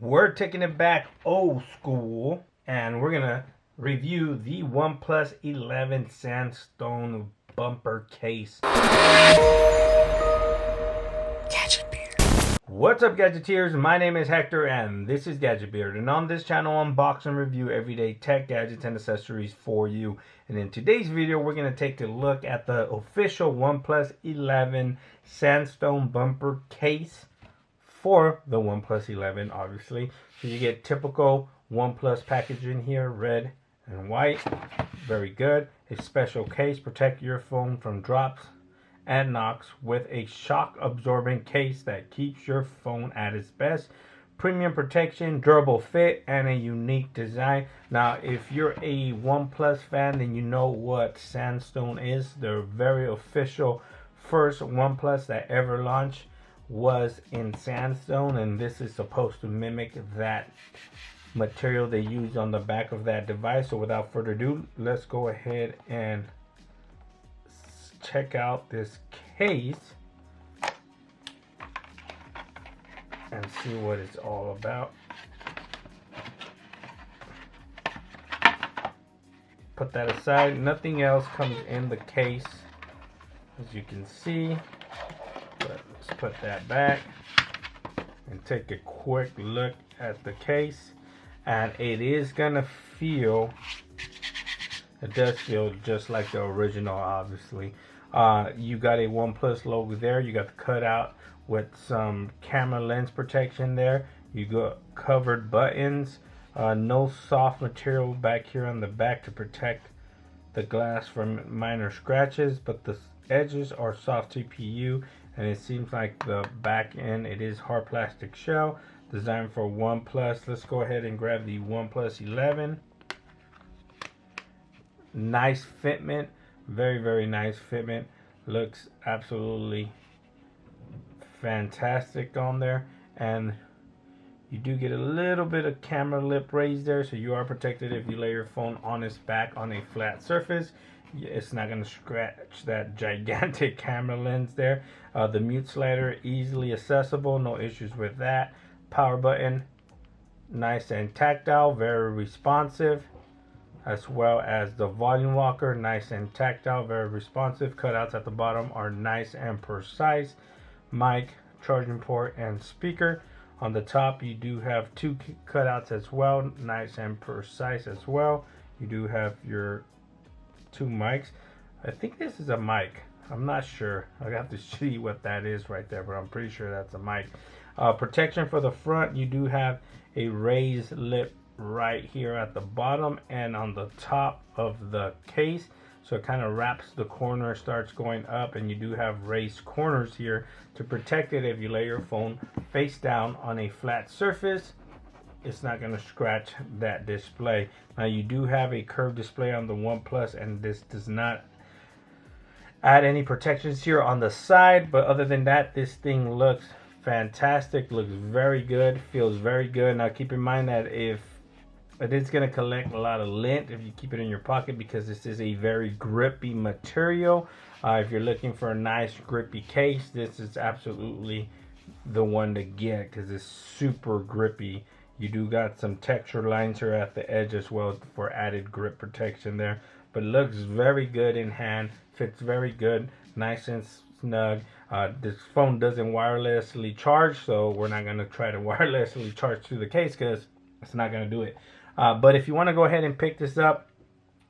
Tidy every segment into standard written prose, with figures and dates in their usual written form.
We're taking it back old school, and we're gonna review the OnePlus 11 Sandstone bumper case. What's up, Gadgeteers? My name is Hector and this is Gadget Beard, and on this channel I unbox and review everyday tech gadgets and accessories for you. And in today's video we're going to take a look at the official OnePlus 11 Sandstone bumper case for the OnePlus 11, obviously. So you get typical OnePlus packaging here, red and white. Very good. A special case, protect your phone from drops and knocks with a shock absorbing case that keeps your phone at its best. Premium protection, durable fit, and a unique design. Now if you're a OnePlus fan, then you know what Sandstone is. The very official first OnePlus that ever launched was in Sandstone, and this is supposed to mimic that material they used on the back of that device. So without further ado, let's go ahead and check out this case and see what it's all about. Put that aside. Nothing else comes in the case, as you can see. But let's put that back and take a quick look at the case. And it is gonna feel, it does feel just like the original, obviously. You got a OnePlus logo there. You got the cutout with some camera lens protection there. You got covered buttons. No soft material back here on the back to protect the glass from minor scratches, but the edges are soft TPU, and it seems like the back end, it is hard plastic shell designed for OnePlus. Let's go ahead and grab the OnePlus 11. Nice fitment, very nice fitment. Looks absolutely fantastic on there, and you do get a little bit of camera lip raised there, so you are protected if you lay your phone on its back on a flat surface. It's not going to scratch that gigantic camera lens there. The mute slider easily accessible, no issues with that. Power button, nice and tactile, very responsive, as well as the volume walker, nice and tactile, very responsive. Cutouts at the bottom are nice and precise. Mic, charging port, and speaker. On the top you do have two cutouts as well, nice and precise as well. You do have your two mics. I think this is a mic, I'm not sure. I have to see what that is right there, but I'm pretty sure that's a mic. Protection for the front, you do have a raised lip right here at the bottom and on the top of the case, so it kind of wraps the corner, starts going up, and you do have raised corners here to protect it if you lay your phone face down on a flat surface. It's not going to scratch that display. Now you do have a curved display on the OnePlus, and this does not add any protections here on the side, but other than that, this thing looks fantastic, looks very good, feels very good. Now keep in mind that if it is going to collect a lot of lint if you keep it in your pocket, because this is a very grippy material. If you're looking for a nice grippy case, this is absolutely the one to get, because it's super grippy. You do got some texture lines here at the edge as well for added grip protection there, but looks very good in hand, fits very good, nice and snug. This phone doesn't wirelessly charge, so we're not going to try to wirelessly charge through the case because it's not going to do it. But if you want to go ahead and pick this up,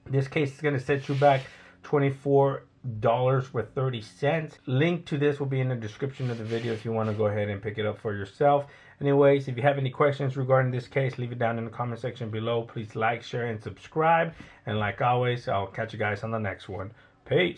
this case is going to set you back $24.30. Link to this will be in the description of the video if you want to go ahead and pick it up for yourself. Anyways, if you have any questions regarding this case, leave it down in the comment section below. Please like, share, and subscribe. And like always, I'll catch you guys on the next one. Peace.